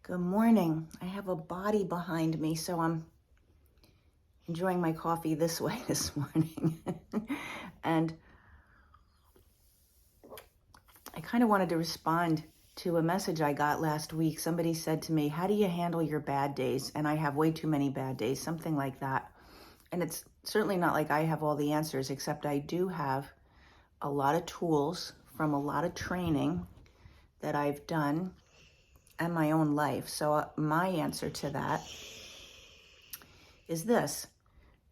Good morning. I have a body behind me, so I'm enjoying my coffee this way this morning. And I kind of wanted to respond to a message I got last week. Somebody said to me, "How do you handle your bad days?" And I have way too many bad days, something like that. And it's certainly not like I have all the answers, except I do have a lot of tools from a lot of training that I've done and my own life. So my answer to that is this: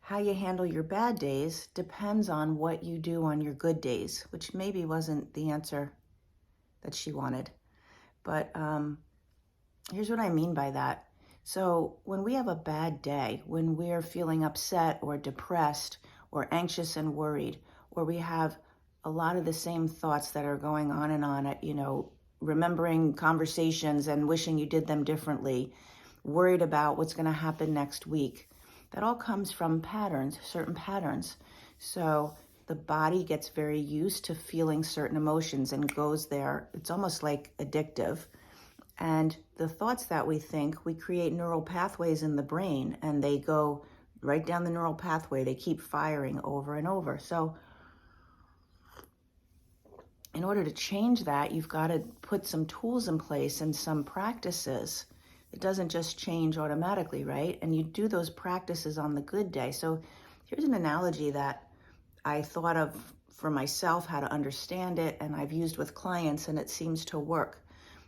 how you handle your bad days depends on what you do on your good days, which maybe wasn't the answer that she wanted. But here's what I mean by that. So when we have a bad day, when we're feeling upset or depressed or anxious and worried, or we have a lot of the same thoughts that are going on and on, remembering conversations and wishing you did them differently, worried about what's going to happen next week, that all comes from patterns, certain patterns. So the body gets very used to feeling certain emotions and goes there. It's almost like addictive. And the thoughts that we think, we create neural pathways in the brain, and they go right down the neural pathway. They keep firing over and over. So in order to change that, you've got to put some tools in place and some practices. It doesn't just change automatically, right? And you do those practices on the good day. So here's an analogy that I thought of for myself, how to understand it, and I've used with clients, and it seems to work.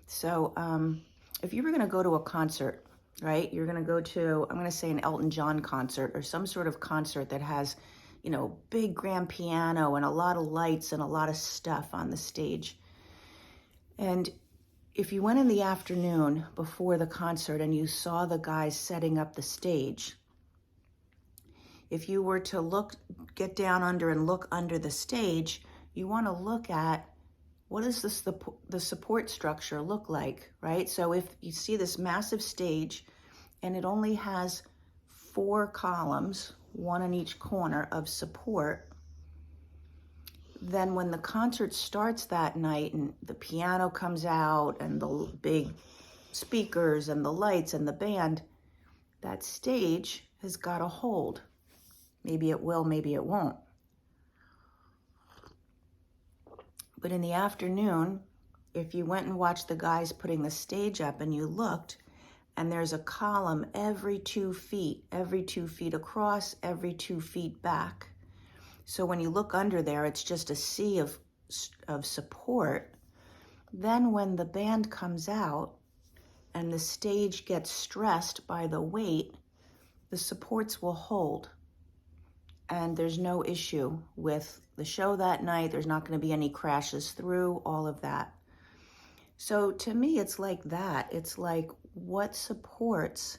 So if you were going to go to a concert, right? You're going to go to, I'm going to say, an Elton John concert or some sort of concert that has, big grand piano and a lot of lights and a lot of stuff on the stage. And if you went in the afternoon before the concert and you saw the guys setting up the stage, if you were to get down under and look under the stage, you want to look at what does the support structure look like, right? So if you see this massive stage and it only has 4 columns, one in each corner of support, then when the concert starts that night and the piano comes out and the big speakers and the lights and the band, that stage has got to hold. Maybe it will, maybe it won't. But in the afternoon, if you went and watched the guys putting the stage up and you looked, and there's a column every 2 feet across, every 2 feet back. So when you look under there, it's just a sea of support. Then when the band comes out and the stage gets stressed by the weight, the supports will hold. And there's no issue with the show that night. There's not going to be any crashes through, all of that. So to me, it's like that. It's like, what supports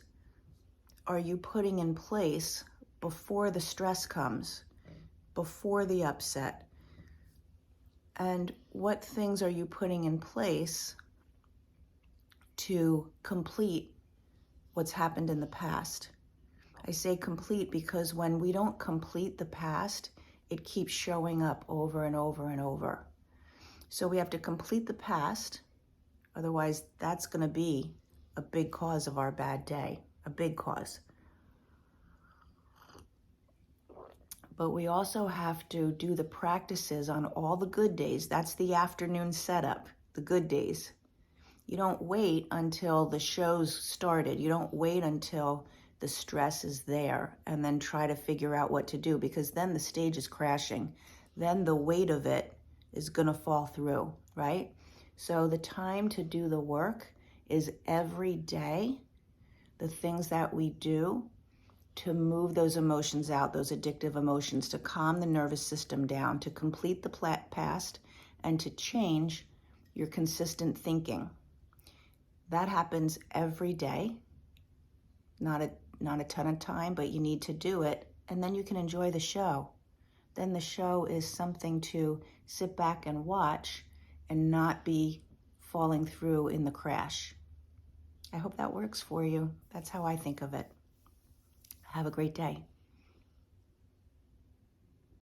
are you putting in place before the stress comes, before the upset? And what things are you putting in place to complete what's happened in the past? I say complete because when we don't complete the past, it keeps showing up over and over and over. So we have to complete the past. Otherwise, that's going to be a big cause of our bad day, a big cause. But we also have to do the practices on all the good days. That's the afternoon setup, the good days. You don't wait until the show's started. You don't wait until the stress is there and then try to figure out what to do, because then the stage is crashing. Then the weight of it is going to fall through, right? So the time to do the work is every day, the things that we do to move those emotions out, those addictive emotions, to calm the nervous system down, to complete the past, and to change your consistent thinking. That happens every day. Not a ton of time, but you need to do it, and then you can enjoy the show. Then the show is something to sit back and watch and not be falling through in the crash. I hope that works for you. That's how I think of it. Have a great day.